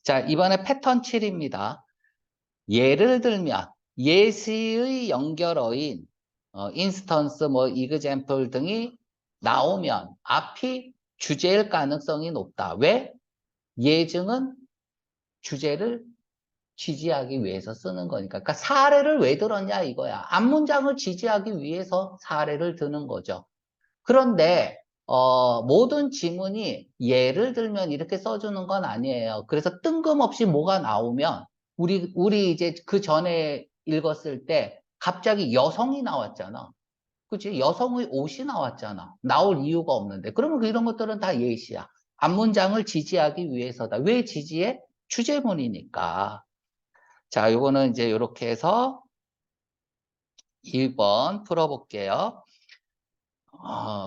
자, 이번에 패턴 7입니다. 예를 들면 예시의 연결어인 인스턴스, 뭐 이그젬플 등이 나오면 앞이 주제일 가능성이 높다. 왜? 예증은 주제를 지지하기 위해서 쓰는 거니까. 그러니까 사례를 왜 들었냐 이거야. 앞문장을 지지하기 위해서 사례를 드는 거죠. 그런데 모든 지문이 예를 들면 이렇게 써주는 건 아니에요. 그래서 뜬금없이 뭐가 나오면 우리 이제 그 전에 읽었을 때 갑자기 여성이 나왔잖아. 그치? 여성의 옷이 나왔잖아. 나올 이유가 없는데. 그러면 이런 것들은 다 예시야. 앞문장을 지지하기 위해서다. 왜 지지해? 주제문이니까. 자, 요거는 이제 이렇게 해서 1번 풀어볼게요.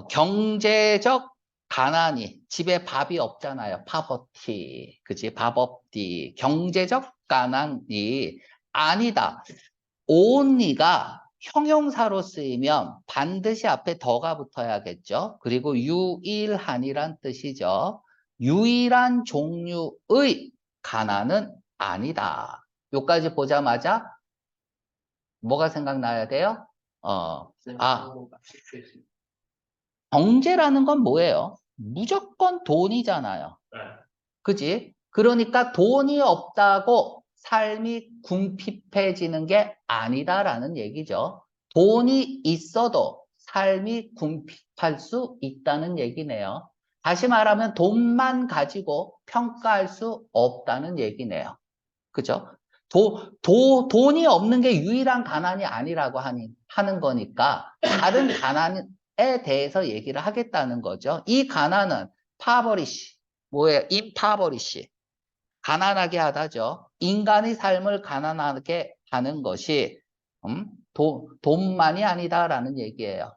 경제적 가난이, 집에 밥이 없잖아요. 파버티. 그치? 밥없디. 경제적 가난이 아니다. only가 형용사로 쓰이면 반드시 앞에 더가 붙어야겠죠. 그리고 유일한이란 뜻이죠. 유일한 종류의 가난은 아니다. 요까지 보자마자 뭐가 생각나야 돼요? 아, 경제라는 건 뭐예요? 무조건 돈이잖아요. 그지? 그러니까 돈이 없다고 삶이 궁핍해지는 게 아니다라는 얘기죠. 돈이 있어도 삶이 궁핍할 수 있다는 얘기네요. 다시 말하면 돈만 가지고 평가할 수 없다는 얘기네요. 그죠? 돈이 없는 게 유일한 가난이 아니라고 하는 거니까 다른 가난에 대해서 얘기를 하겠다는 거죠. 이 가난은 파버리시, 뭐예요? 임파버리시. 가난하게 하다죠. 인간의 삶을 가난하게 하는 것이 돈만이 아니다라는 얘기예요.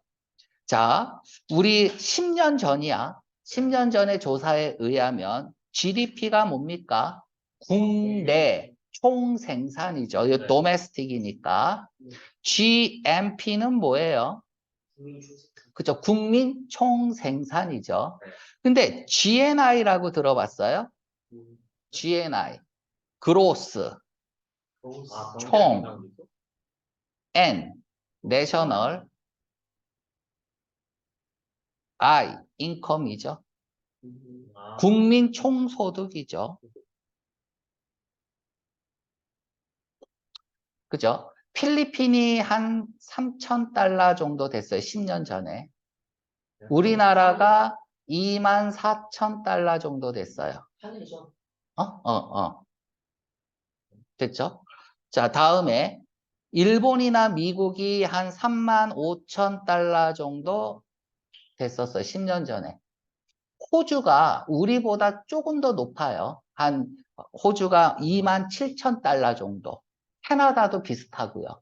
자, 우리 10년 전이야. 10년 전의 조사에 의하면 GDP가 뭡니까? 국내 총생산이죠. 이거 도메스틱이니까. GMP는 뭐예요? 그죠? 국민 총생산이죠. 근데 GNI라고 들어봤어요? GNI, 그로스, 총, N, 내셔널, I, 인컴이죠. 국민 총소득이죠. 그죠? 필리핀이 한 3,000달러 정도 됐어요. 10년 전에. 우리나라가 24,000달러 정도 됐어요. 됐죠? 자, 다음에 일본이나 미국이 한 35,000달러 정도 됐었어요. 10년 전에. 호주가 우리보다 조금 더 높아요. 호주가 27,000달러 정도. 캐나다도 비슷하고요.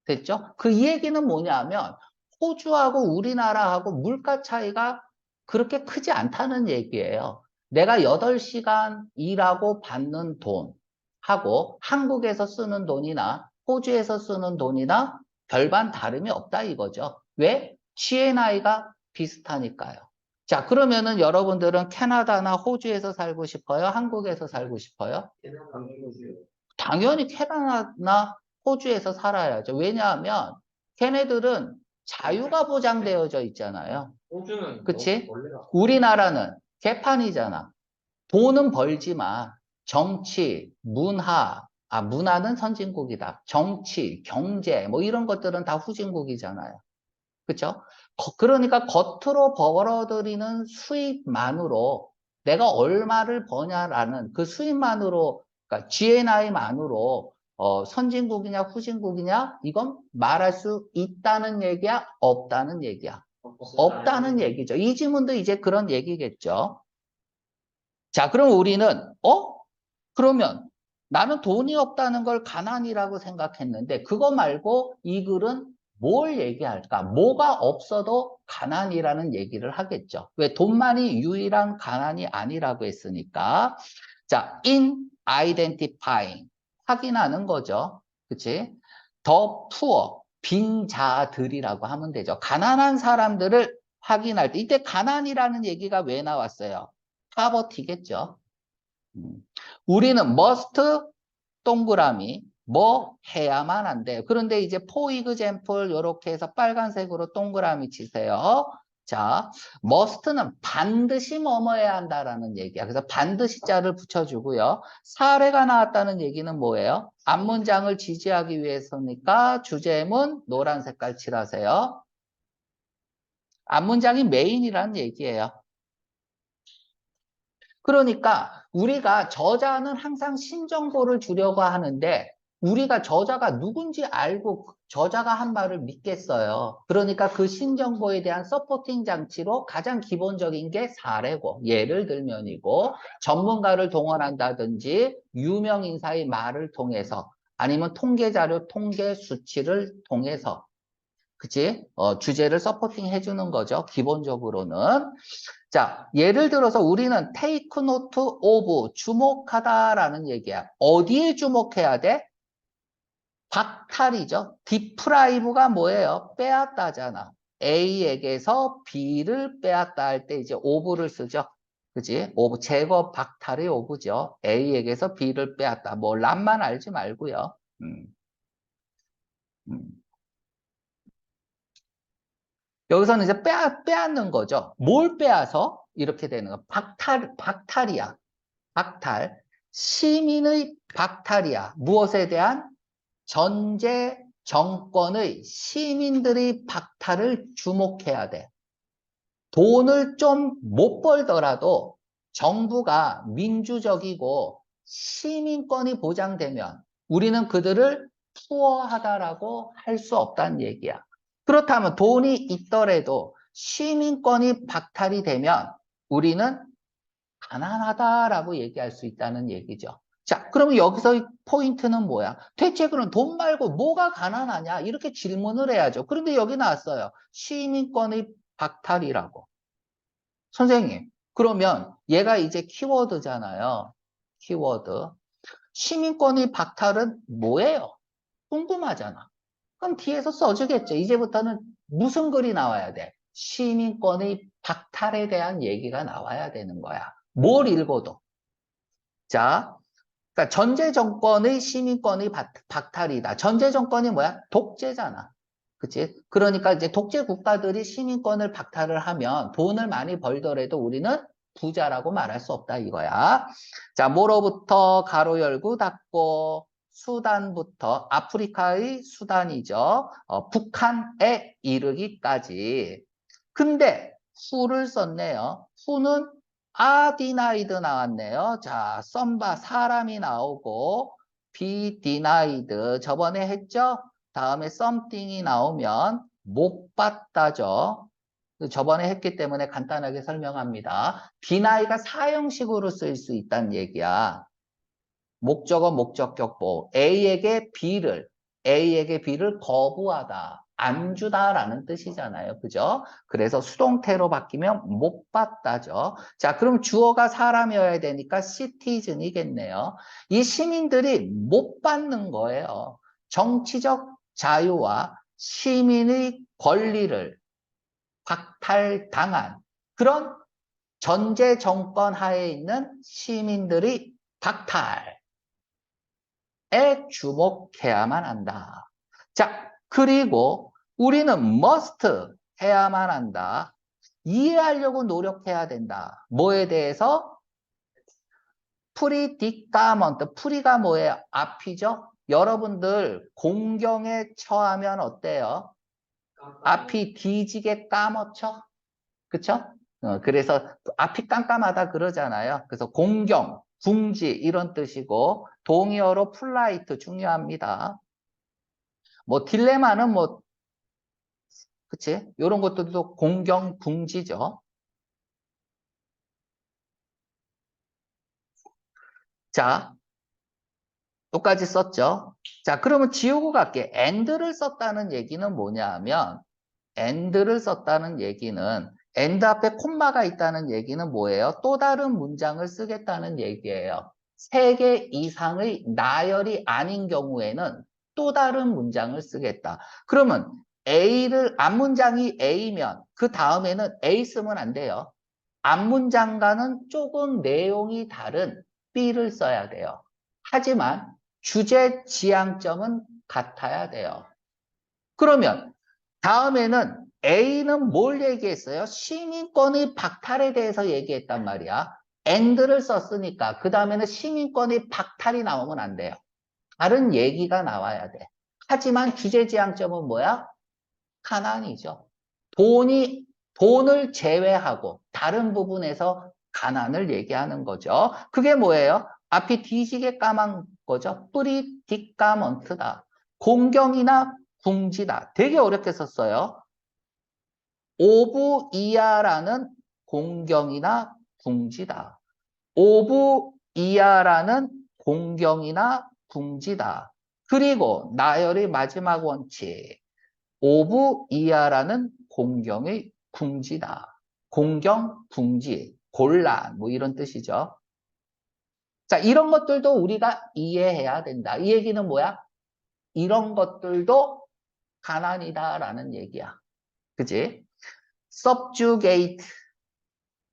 됐죠? 그 얘기는 뭐냐면 호주하고 우리나라하고 물가 차이가 그렇게 크지 않다는 얘기예요. 내가 8시간 일하고 받는 돈하고 한국에서 쓰는 돈이나 호주에서 쓰는 돈이나 별반 다름이 없다 이거죠. 왜? GNI가 비슷하니까요. 자, 그러면은 여러분들은 캐나다나 호주에서 살고 싶어요? 한국에서 살고 싶어요? 당연히 캐나다나 호주에서 살아야죠. 왜냐하면 걔네들은 자유가 보장되어져 있잖아요. 그치? 우리나라는 개판이잖아. 돈은 벌지만 정치, 문화는 선진국이다. 정치, 경제 뭐 이런 것들은 다 후진국이잖아요. 그쵸? 그러니까 겉으로 벌어들이는 수입만으로 내가 얼마를 버냐라는 그 수입만으로, 그러니까 GNI만으로 선진국이냐 후진국이냐 이건 말할 수 있다는 얘기야? 없다는 얘기야? 없다는 얘기죠. 이 지문도 이제 그런 얘기겠죠. 자, 그럼 우리는 그러면 나는 돈이 없다는 걸 가난이라고 생각했는데 그거 말고 이 글은 뭘 얘기할까? 뭐가 없어도 가난이라는 얘기를 하겠죠. 왜? 돈만이 유일한 가난이 아니라고 했으니까. 자, in identifying 확인하는 거죠. 그치? 더 poor 빈자들이라고 하면 되죠. 가난한 사람들을 확인할 때 이때 가난이라는 얘기가 왜 나왔어요? 파버티겠죠. 우리는 must 동그라미 뭐 해야만 한대요. 그런데 이제 for example 이렇게 해서 빨간색으로 동그라미 치세요. 자, must는 반드시 뭐뭐 해야 한다라는 얘기야. 그래서 반드시 자를 붙여주고요. 사례가 나왔다는 얘기는 뭐예요? 앞문장을 지지하기 위해서니까 주제문 노란 색깔 칠하세요. 앞문장이 메인이라는 얘기예요. 그러니까 우리가 저자는 항상 신정보를 주려고 하는데 우리가 저자가 누군지 알고 저자가 한 말을 믿겠어요. 그러니까 그 신정보에 대한 서포팅 장치로 가장 기본적인 게 사례고 예를 들면이고 전문가를 동원한다든지 유명 인사의 말을 통해서 아니면 통계 자료, 통계 수치를 통해서 그치? 주제를 서포팅 해주는 거죠. 기본적으로는. 자, 예를 들어서 우리는 take note of, 주목하다라는 얘기야. 어디에 주목해야 돼? 박탈이죠. deprive가 뭐예요? 빼앗다잖아. A에게서 B를 빼앗다 할 때 이제 of를 쓰죠. 그지? of, 제거 박탈의 of죠. A에게서 B를 빼앗다. 뭐, 람만 알지 말고요. 음, 음. 여기서는 이제 빼앗는 거죠. 뭘 빼앗어? 이렇게 되는 거. 박탈이야. 박탈. 시민의 박탈이야. 무엇에 대한? 전제 정권의 시민들의 박탈을 주목해야 돼. 돈을 좀 못 벌더라도 정부가 민주적이고 시민권이 보장되면 우리는 그들을 푸어하다라고 할 수 없다는 얘기야. 그렇다면 돈이 있더라도 시민권이 박탈이 되면 우리는 가난하다라고 얘기할 수 있다는 얘기죠. 자, 그러면 여기서 포인트는 뭐야? 대체 그럼 돈 말고 뭐가 가난하냐? 이렇게 질문을 해야죠. 그런데 여기 나왔어요. 시민권의 박탈이라고. 선생님, 그러면 얘가 이제 키워드잖아요. 키워드. 시민권의 박탈은 뭐예요? 궁금하잖아. 그럼 뒤에서 써주겠죠. 이제부터는 무슨 글이 나와야 돼? 시민권의 박탈에 대한 얘기가 나와야 되는 거야. 뭘 읽어도. 자, 그러니까 전제 정권의 시민권의 박탈이다. 전제 정권이 뭐야? 독재잖아. 그치? 그러니까 이제 독재 국가들이 시민권을 박탈을 하면 돈을 많이 벌더라도 우리는 부자라고 말할 수 없다 이거야. 자, 뭐로부터 가로 열고 닫고 수단부터 아프리카의 수단이죠. 북한에 이르기까지. 근데 후를 썼네요. 후는 denied 나왔네요. 자, 썸바 사람이 나오고 be denied 저번에 했죠? 다음에 something이 나오면 못 봤다죠. 저번에 했기 때문에 간단하게 설명합니다. deni가 사형식으로 쓸 수 있다는 얘기야. 목적어, 목적격보. A에게 B를 거부하다. 안 주다라는 뜻이잖아요. 그죠? 그래서 수동태로 바뀌면 못 받다죠. 자, 그럼 주어가 사람이어야 되니까 citizen이겠네요. 이 시민들이 못 받는 거예요. 정치적 자유와 시민의 권리를 박탈당한 그런 전제 정권 하에 있는 시민들이 박탈. 에 주목해야만 한다. 자, 그리고 우리는 must 해야만 한다. 이해하려고 노력해야 된다. 뭐에 대해서? 프리디까먼트. 프리가 뭐예요? 앞이죠? 여러분들 공경에 처하면 어때요? 앞이 뒤지게 까맣죠? 그쵸? 그래서 앞이 깜깜하다 그러잖아요. 그래서 공경, 궁지 이런 뜻이고 동의어로 플라이트 중요합니다. 뭐 딜레마는 뭐 그치? 이런 것들도 공경, 궁지죠. 자, 똑같이 썼죠. 자, 그러면 지우고 갈게. and를 썼다는 얘기는 뭐냐 하면 and를 썼다는 얘기는 and 앞에 콤마가 있다는 얘기는 뭐예요? 또 다른 문장을 쓰겠다는 얘기예요. 3개 이상의 나열이 아닌 경우에는 또 다른 문장을 쓰겠다. 그러면 앞문장이 A면 그 다음에는 A 쓰면 안 돼요. 앞문장과는 조금 내용이 다른 B를 써야 돼요. 하지만 주제 지향점은 같아야 돼요. 그러면 다음에는 A는 뭘 얘기했어요? 시민권의 박탈에 대해서 얘기했단 말이야. and를 썼으니까 그 다음에는 시민권의 박탈이 나오면 안 돼요. 다른 얘기가 나와야 돼. 하지만 주제 지향점은 뭐야? 가난이죠. 돈을 제외하고 다른 부분에서 가난을 얘기하는 거죠. 그게 뭐예요? 앞이 뒤지게 까만 거죠. 뿌리 뒷까먼트다. 공경이나 궁지다. 되게 어렵게 썼어요. 오부 이하라는 공경이나 궁지다. 오부 이하라는 공경이나 궁지다. 그리고 나열의 마지막 원칙. 오부 이하라는 공경의 궁지다. 공경, 궁지, 곤란 뭐 이런 뜻이죠. 자, 이런 것들도 우리가 이해해야 된다. 이 얘기는 뭐야? 이런 것들도 가난이다라는 얘기야. 그지? subjugate.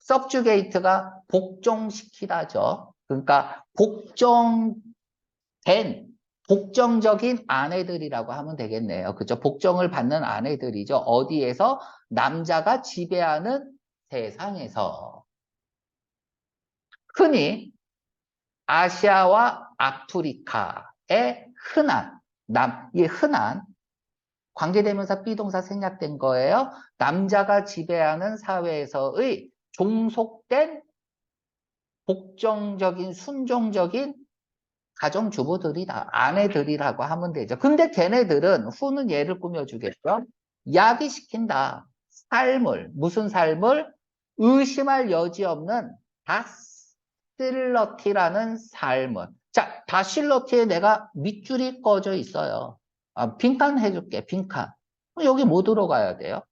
subjugate가 복종시키다죠. 그러니까 복정적인 아내들이라고 하면 되겠네요. 그죠? 복정을 받는 아내들이죠. 어디에서? 남자가 지배하는 세상에서. 흔히 아시아와 아프리카의 이 흔한 관계대명사 비동사 생략된 거예요. 남자가 지배하는 사회에서의 종속된 복정적인 순종적인 가정주부들이다. 아내들이라고 하면 되죠. 근데 걔네들은 후는 예를 꾸며주겠죠. 야기시킨다. 무슨 삶을? 의심할 여지 없는 다실러티라는 삶을. 자, 다실러티에 내가 밑줄이 꺼져 있어요. 빈칸 해줄게, 빈칸. 여기 뭐 들어가야 돼요?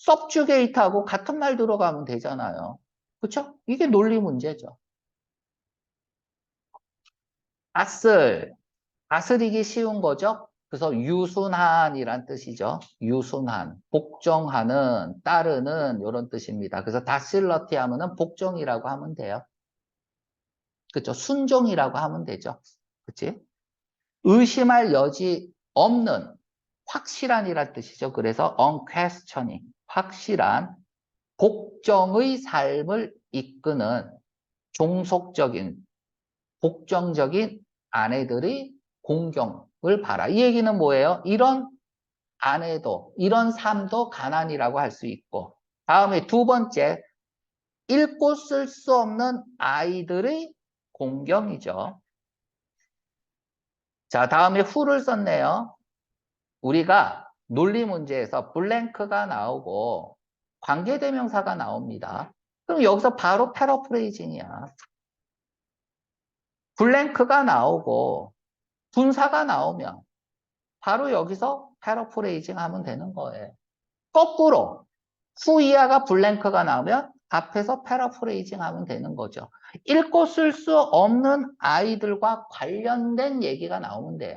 subjugate하고 같은 말 들어가면 되잖아요. 그쵸? 이게 논리 문제죠. 다스리기 쉬운 거죠. 그래서 유순한이란 뜻이죠. 유순한, 복종하는, 따르는 이런 뜻입니다. 그래서 다실러티 하면은 복종이라고 하면 돼요. 그렇죠? 순종이라고 하면 되죠. 그렇지? 의심할 여지 없는 확실한이란 뜻이죠. 그래서 unquestioning, 확실한 복종의 삶을 이끄는 종속적인 복정적인 아내들의 공경을 봐라. 이 얘기는 뭐예요? 이런 아내도, 이런 삶도 가난이라고 할 수 있고. 다음에 두 번째, 읽고 쓸 수 없는 아이들의 공경이죠. 자, 다음에 who를 썼네요. 우리가 논리 문제에서 블랭크가 나오고 관계대명사가 나옵니다. 그럼 여기서 바로 패러프레이징이야. 블랭크가 나오고 분사가 나오면 바로 여기서 패러프레이징 하면 되는 거예요. 거꾸로 후이하가 블랭크가 나오면 앞에서 패러프레이징 하면 되는 거죠. 읽고 쓸 수 없는 아이들과 관련된 얘기가 나오면 돼요.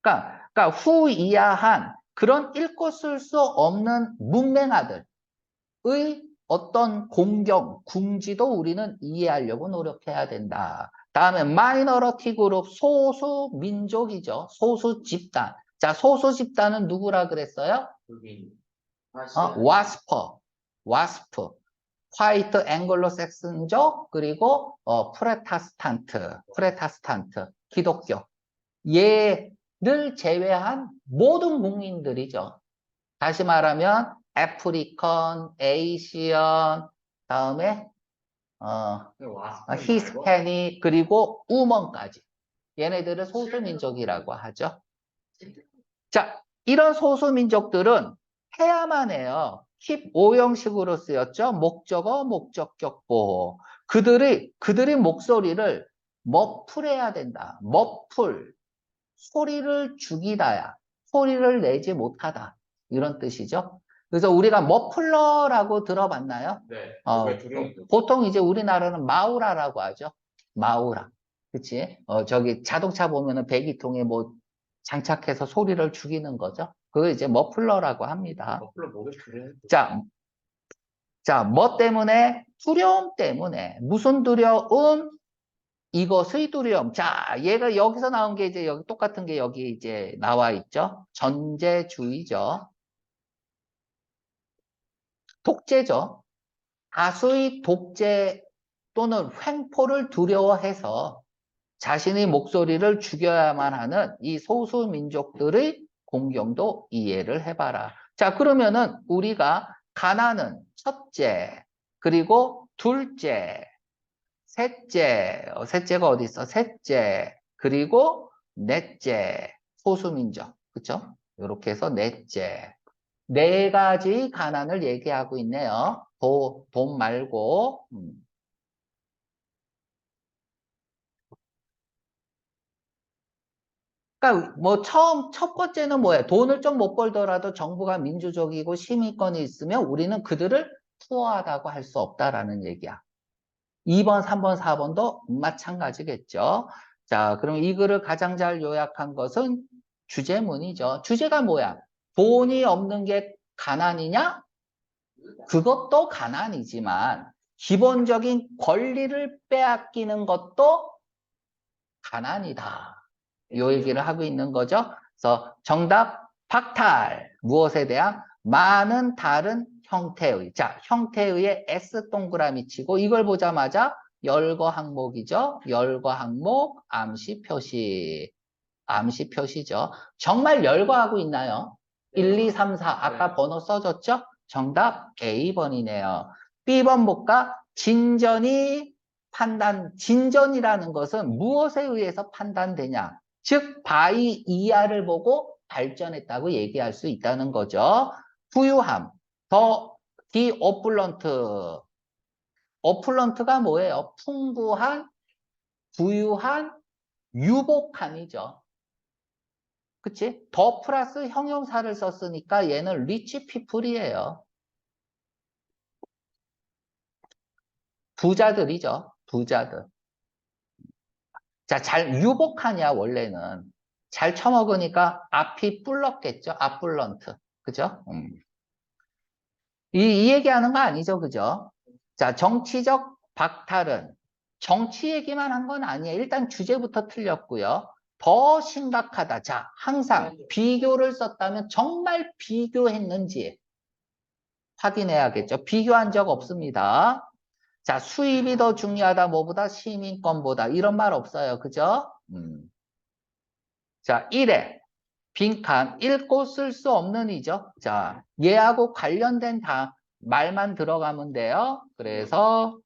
그러니까 후이하한 그런 읽고 쓸 수 없는 문맹아들의 어떤 공경, 궁지도 우리는 이해하려고 노력해야 된다. 다음에 마이너리티 그룹, 소수 민족이죠. 소수 집단. 자, 소수 집단은 누구라 그랬어요? 와스프, 화이트 앵글로색슨족, 그리고 프레타스탄트, 기독교. 얘를 제외한 모든 국민들이죠. 다시 말하면 아프리칸, 에이시언, 다음에 히스패닉, 그리고 우먼까지. 얘네들을 소수민족이라고 하죠. 자, 이런 소수민족들은 해야만 해요. keep 오형식으로 쓰였죠. 목적어, 목적격 보호. 그들의 목소리를 머플해야 된다. 머플. 소리를 죽이다야. 소리를 내지 못하다. 이런 뜻이죠. 그래서 우리가 머플러라고 들어봤나요? 네. 보통 이제 우리나라는 마우라라고 하죠. 마우라. 그치? 저기 자동차 보면은 배기통에 뭐 장착해서 소리를 죽이는 거죠. 그거 이제 머플러라고 합니다. 머플러 목에 그래. 자, 뭐 때문에 두려움 때문에. 무슨 두려움? 이것의 두려움. 자, 얘가 여기서 나온 게 이제 여기 똑같은 게 여기 이제 나와 있죠. 전제주의죠. 독재죠. 다수의 독재 또는 횡포를 두려워해서 자신의 목소리를 죽여야만 하는 이 소수 민족들의 공경도 이해를 해봐라. 자, 그러면은 우리가 가나는 첫째, 그리고 둘째, 셋째, 셋째가 어디 있어? 셋째, 그리고 넷째, 소수민족. 그쵸? 이렇게 해서 넷째. 네 가지 가난을 얘기하고 있네요. 돈 말고. 그러니까 뭐 첫 번째는 뭐예요? 돈을 좀 못 벌더라도 정부가 민주적이고 시민권이 있으면 우리는 그들을 투어하다고 할 수 없다라는 얘기야. 2번, 3번, 4번도 마찬가지겠죠. 자, 그럼 이 글을 가장 잘 요약한 것은 주제문이죠. 주제가 뭐야? 돈이 없는 게 가난이냐? 그것도 가난이지만 기본적인 권리를 빼앗기는 것도 가난이다. 이 얘기를 하고 있는 거죠. 그래서 정답 박탈. 무엇에 대한? 많은 다른 형태의. 자, 형태의에 S 동그라미 치고 이걸 보자마자 열거 항목이죠. 열거 항목 암시 표시. 암시 표시죠. 정말 열거하고 있나요? 1, 2, 3, 4 아까 번호 써줬죠? 정답 A번이네요. B번 볼까? 진전이라는 것은 무엇에 의해서 판단되냐? 즉, 바이 이하를 보고 발전했다고 얘기할 수 있다는 거죠. 부유함, 디 오플런트. 오플런트가 뭐예요? 풍부한, 부유한, 유복함이죠. 그치? 더 플러스 형용사를 썼으니까 얘는 리치 피플이에요. 부자들이죠. 부자들. 자, 잘 유복하냐 원래는. 잘 처먹으니까 앞이 뿔렀겠죠. 앞불런트. 그죠? 이 얘기하는 거 아니죠. 그죠? 자, 정치적 박탈은 정치 얘기만 한 건 아니에요. 일단 주제부터 틀렸고요. 더 심각하다. 자, 항상 비교를 썼다면 정말 비교했는지 확인해야겠죠. 비교한 적 없습니다. 자, 수입이 더 중요하다. 뭐보다? 시민권보다. 이런 말 없어요. 그죠? 자, 1회. 빈칸. 읽고 쓸 수 없는 이죠. 자, 얘하고 관련된 말만 들어가면 돼요. 그래서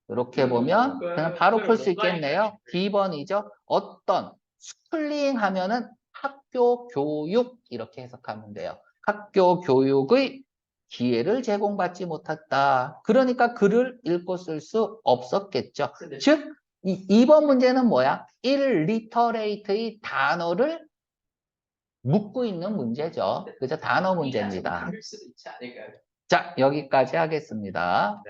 이렇게 보면 그냥 바로 풀 수 있겠네요. B번이죠. 어떤 스쿨링 하면은 학교 교육 이렇게 해석하면 돼요. 학교 교육의 기회를 제공받지 못했다. 그러니까 글을 읽고 쓸 수 없었겠죠. 즉, 2번 문제는 뭐야? 일리터레이트의 단어를 묻고 있는 문제죠. 그죠? 단어 문제입니다. 자, 여기까지 하겠습니다.